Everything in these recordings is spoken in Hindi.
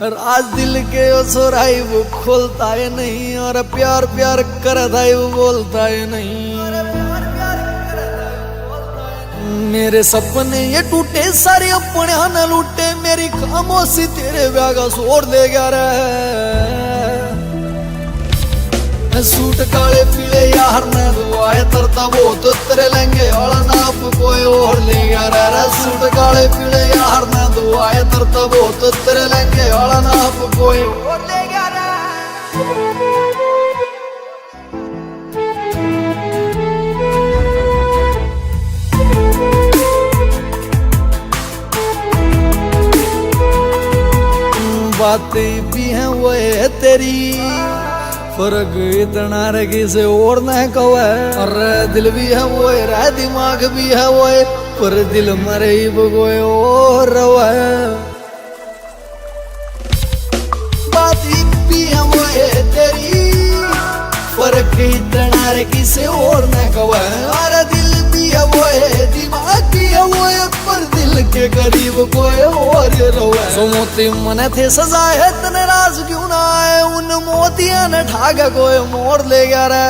राज दिल के ओ सोराई वो खोलता है नहीं, और प्यार प्यार करता है वो बोलता है नहीं। मेरे सपने ये टूटे सारे अपने न लूटे, मेरी खामोशी तेरे ब्याह का शोर ले गया रे। सूट काले पीले यार ने दुआए तरता वो तो तेरे लेंगे और नाप कोई और ले गया रे। सूट काले पीले यार ने दुआए तरता वो तो तेरे लेंगे और नाप कोई और ले गया रे। बातें भी हैं वो है तेरी, फर्क इतना रे किसे और न कवे। और दिल भी है वो है, दिमाग भी है वो है, पर दिल मरे ही कोई और रवे। बात भी है वो है तेरी, फर्क इतना रे किसे और न कवे। और दिल भी है वो है, दिमाग भी है वो है, पर दिल के करीब कोई और रवे। सो मोती मने थे सजाए है तने राज क्यों ना आए, उन मोतिया ने ठागा कोई मोड़ ले गया रे।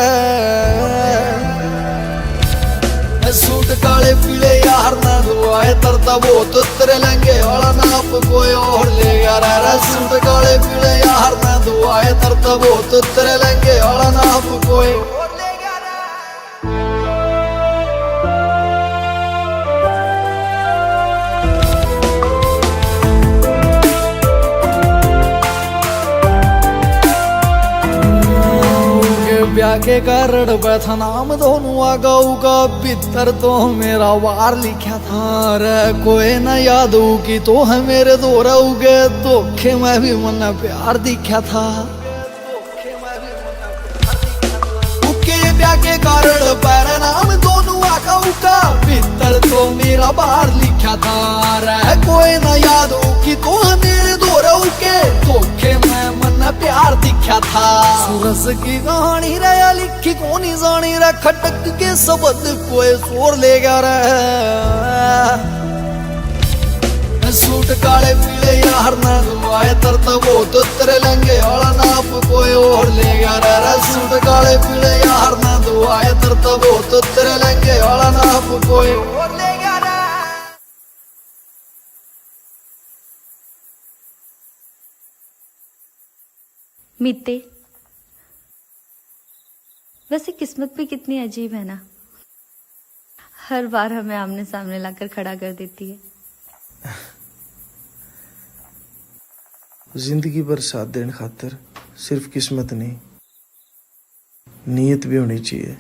सूट काले पीले यार ना दुआए तरता वो तो तेरे लेंगे और नाप कोई और ले गया रे। सूट काले पीले यार ना दुआए तरता वो तो तेरे लेंगे और नाप कोई और ले गया रे। ब्याह के कारण बैठा नाम दोनों आगाऊ का, भीतर तो मेरा वार लिखा था रे। कोई न याद हो कि तो है मेरे दो रहोगे, धोखे में भी मन प्यार दिखा था। ब्याह के कारण पैरा नाम दोनों आगाऊ का, भीतर तो मेरा वार लिखा था रे। कोई न याद हो कि तो है मेरे दो रहोगे, धोखे में मन प्यार दिखा था। सूरज की कहानी रे लिखी कोनी जानी रे, खटक के शब्द कोई शोर ले गया रे। सूट काले पीले यार ना दुआए तरता वो तो तेरे लेंगे और नाप कोई और ले गया रे। सूट काले पीले यार ना दुआए तरता वो तो तेरे लेंगे और नाप कोई और ले गया रे। मीते, वैसे किस्मत भी कितनी अजीब है ना, हर बार हमें आमने सामने लाकर खड़ा कर देती है। जिंदगी भर साथ देने खातर सिर्फ किस्मत नहीं, नीयत भी होनी चाहिए।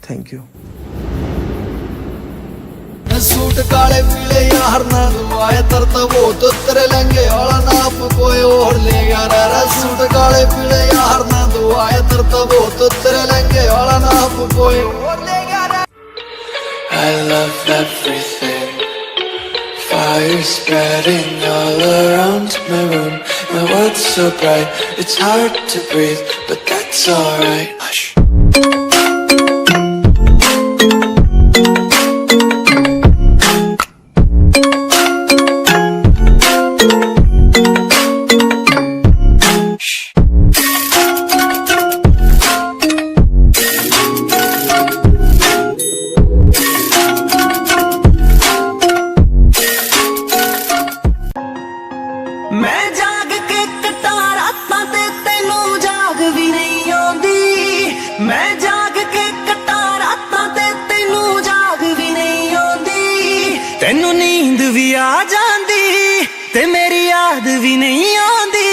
Thank you. सूट काले पीले यार ना दुआए तरता वो तो तेरे लेंगे और नाप कोई और ले गया रे। सूट काले पीले यार ना दुआए तरता वो तो तेरे लेंगे और नाप कोई और ले गया रे। I love everything, fire spreading all around my room. My world's so bright, it's hard to breathe, but that's alright. Hush. मैं जाग के कटा रातां ते तेनू जाग भी नहीं आउंदी। मैं जाग के कटा रातां ते तेनू जाग भी नहीं आउंदी। तेनू नींद भी आ जांदी ते मेरी याद भी नहीं आउंदी।